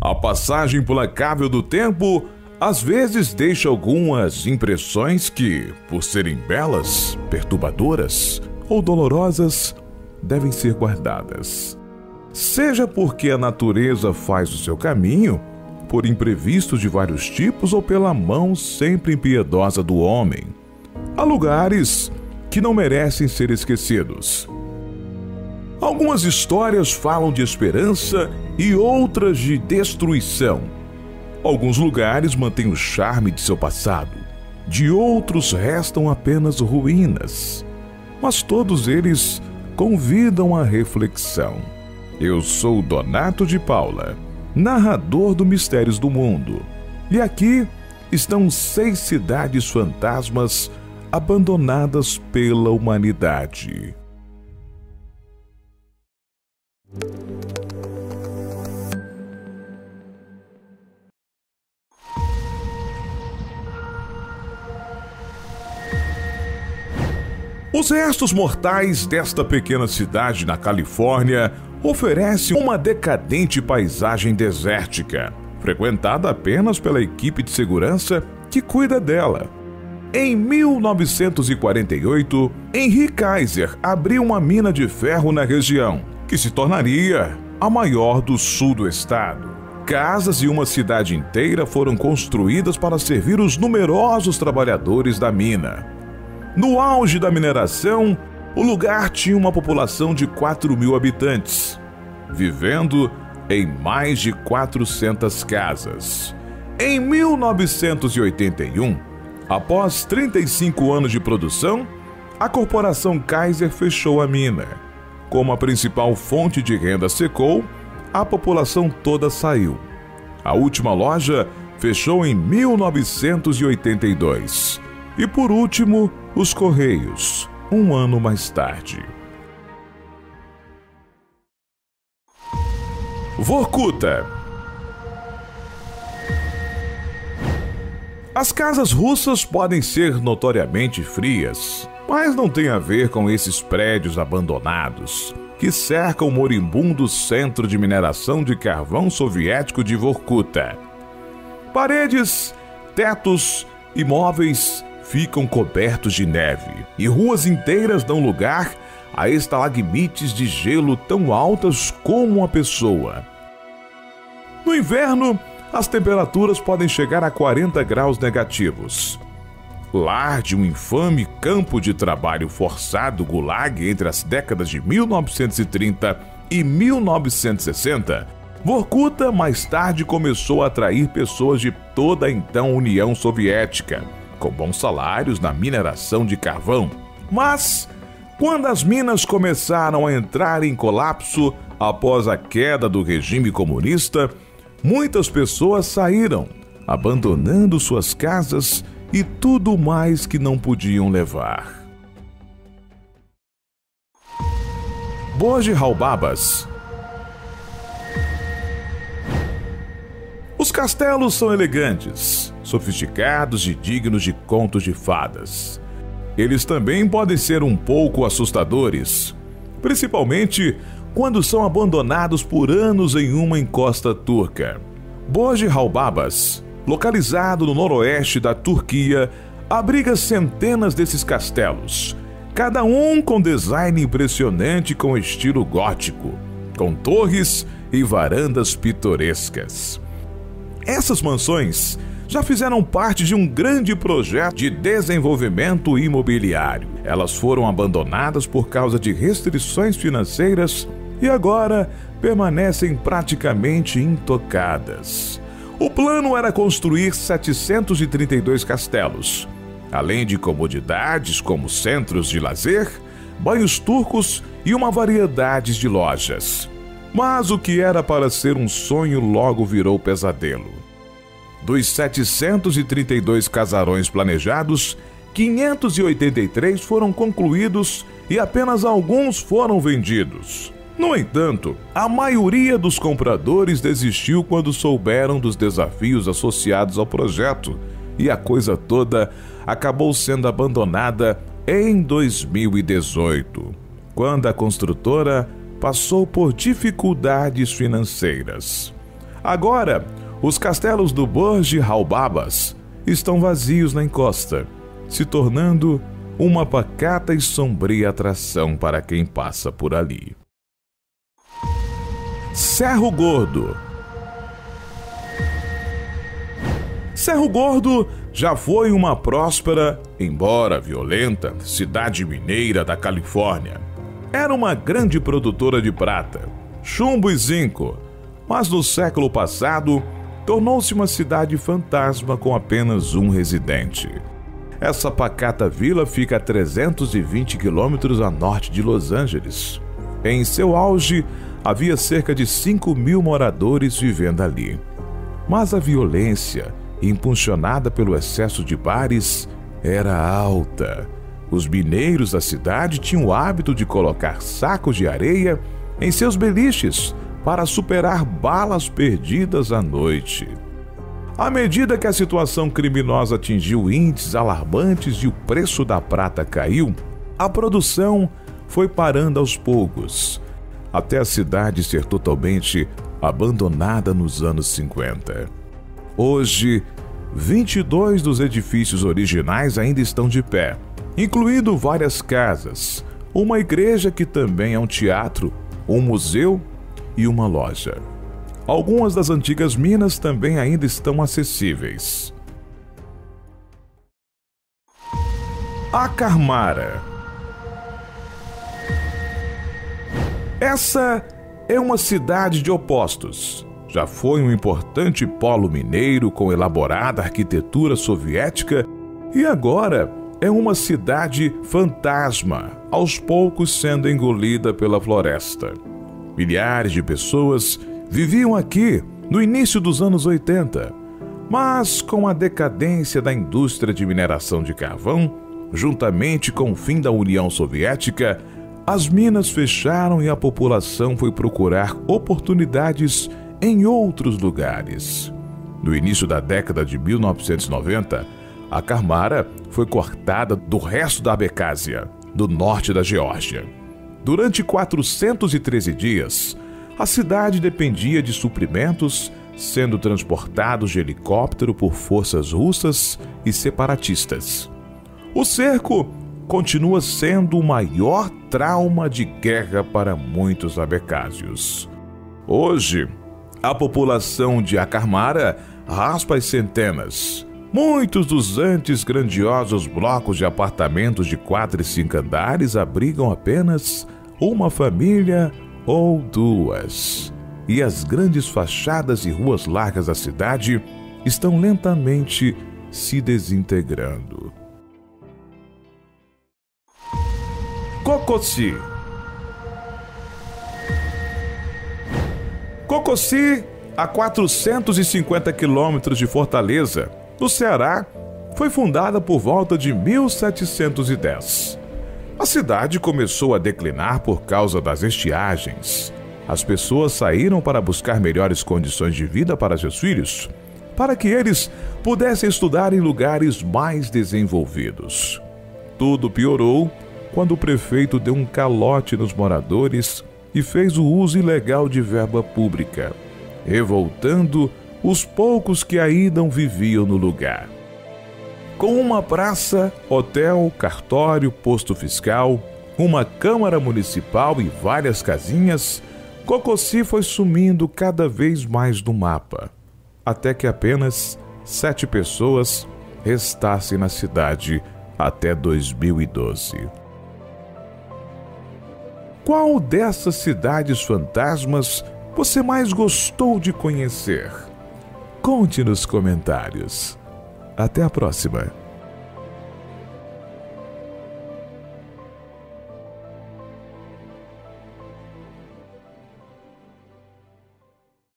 A passagem implacável do tempo às vezes deixa algumas impressões que, por serem belas, perturbadoras ou dolorosas, devem ser guardadas. Seja porque a natureza faz o seu caminho, por imprevistos de vários tipos ou pela mão sempre impiedosa do homem. Há lugares que não merecem ser esquecidos. Algumas histórias falam de esperança e outras de destruição. Alguns lugares mantêm o charme de seu passado, de outros restam apenas ruínas. Mas todos eles convidam à reflexão. Eu sou Donato de Paula, narrador do Mistérios do Mundo. E aqui estão 6 cidades fantasmas abandonadas pela humanidade. Os restos mortais desta pequena cidade na Califórnia oferecem uma decadente paisagem desértica, frequentada apenas pela equipe de segurança que cuida dela. Em 1948, Henry Kaiser abriu uma mina de ferro na região, que se tornaria a maior do sul do estado. Casas e uma cidade inteira foram construídas para servir os numerosos trabalhadores da mina. No auge da mineração, o lugar tinha uma população de 4.000 habitantes, vivendo em mais de 400 casas. Em 1981, após 35 anos de produção, a corporação Kaiser fechou a mina. Como a principal fonte de renda secou, a população toda saiu. A última loja fechou em 1982. E por último, os Correios, um ano mais tarde. Vorkuta. As casas russas podem ser notoriamente frias, mas não tem a ver com esses prédios abandonados que cercam o moribundo centro de mineração de carvão soviético de Vorkuta. Paredes, tetos e móveis ficam cobertos de neve e ruas inteiras dão lugar a estalagmites de gelo tão altas como uma pessoa. No inverno, as temperaturas podem chegar a 40 graus negativos. Lar de um infame campo de trabalho forçado Gulag entre as décadas de 1930 e 1960, Vorkuta mais tarde começou a atrair pessoas de toda a então União Soviética, com bons salários na mineração de carvão. Mas, quando as minas começaram a entrar em colapso após a queda do regime comunista, muitas pessoas saíram, abandonando suas casas e tudo mais que não podiam levar. Bojral-Babas. Os castelos são elegantes, sofisticados e dignos de contos de fadas. Eles também podem ser um pouco assustadores, principalmente quando são abandonados por anos em uma encosta turca. Bojral-Babas, localizado no noroeste da Turquia, abriga centenas desses castelos, cada um com design impressionante com estilo gótico, com torres e varandas pitorescas. Essas mansões já fizeram parte de um grande projeto de desenvolvimento imobiliário. Elas foram abandonadas por causa de restrições financeiras e agora permanecem praticamente intocadas. O plano era construir 732 castelos, além de comodidades como centros de lazer, banhos turcos e uma variedade de lojas. Mas o que era para ser um sonho logo virou pesadelo. Dos 732 casarões planejados, 583 foram concluídos e apenas alguns foram vendidos. No entanto, a maioria dos compradores desistiu quando souberam dos desafios associados ao projeto e a coisa toda acabou sendo abandonada em 2018, quando a construtora passou por dificuldades financeiras. Agora, os castelos do Burj Al Babas estão vazios na encosta, se tornando uma pacata e sombria atração para quem passa por ali. Cerro Gordo. Cerro Gordo já foi uma próspera, embora violenta, cidade mineira da Califórnia. Era uma grande produtora de prata, chumbo e zinco, mas no século passado tornou-se uma cidade fantasma com apenas um residente. Essa pacata vila fica a 320 quilômetros a norte de Los Angeles. Em seu auge, havia cerca de 5.000 moradores vivendo ali. Mas a violência, impulsionada pelo excesso de bares, era alta. Os mineiros da cidade tinham o hábito de colocar sacos de areia em seus beliches para superar balas perdidas à noite. À medida que a situação criminosa atingiu índices alarmantes e o preço da prata caiu, a produção foi parando aos poucos, até a cidade ser totalmente abandonada nos anos 50. Hoje, 22 dos edifícios originais ainda estão de pé, incluindo várias casas, uma igreja que também é um teatro, um museu e uma loja. Algumas das antigas minas também ainda estão acessíveis. Acarmara. Essa é uma cidade de opostos. Já foi um importante polo mineiro com elaborada arquitetura soviética e agora é uma cidade fantasma, aos poucos sendo engolida pela floresta. Milhares de pessoas viviam aqui no início dos anos 80, mas com a decadência da indústria de mineração de carvão, juntamente com o fim da União Soviética, as minas fecharam e a população foi procurar oportunidades em outros lugares. No início da década de 1990, a Acarmara foi cortada do resto da Abcásia, do norte da Geórgia. Durante 413 dias, a cidade dependia de suprimentos, sendo transportados de helicóptero por forças russas e separatistas. O cerco continua sendo o maior trauma de guerra para muitos abcásios. Hoje, a população de Acarmara raspa as centenas. Muitos dos antes grandiosos blocos de apartamentos de 4 e 5 andares abrigam apenas uma família ou duas. E as grandes fachadas e ruas largas da cidade estão lentamente se desintegrando. Cocossi. Cocossi, a 450 quilômetros de Fortaleza, no Ceará, foi fundada por volta de 1710. A cidade começou a declinar por causa das estiagens. As pessoas saíram para buscar melhores condições de vida para seus filhos, para que eles pudessem estudar em lugares mais desenvolvidos. Tudo piorou quando o prefeito deu um calote nos moradores e fez o uso ilegal de verba pública, revoltando os poucos que ainda viviam no lugar. Com uma praça, hotel, cartório, posto fiscal, uma câmara municipal e várias casinhas, Cocossi foi sumindo cada vez mais do mapa, até que apenas 7 pessoas restassem na cidade até 2012. Qual dessas cidades fantasmas você mais gostou de conhecer? Conte nos comentários. Até a próxima!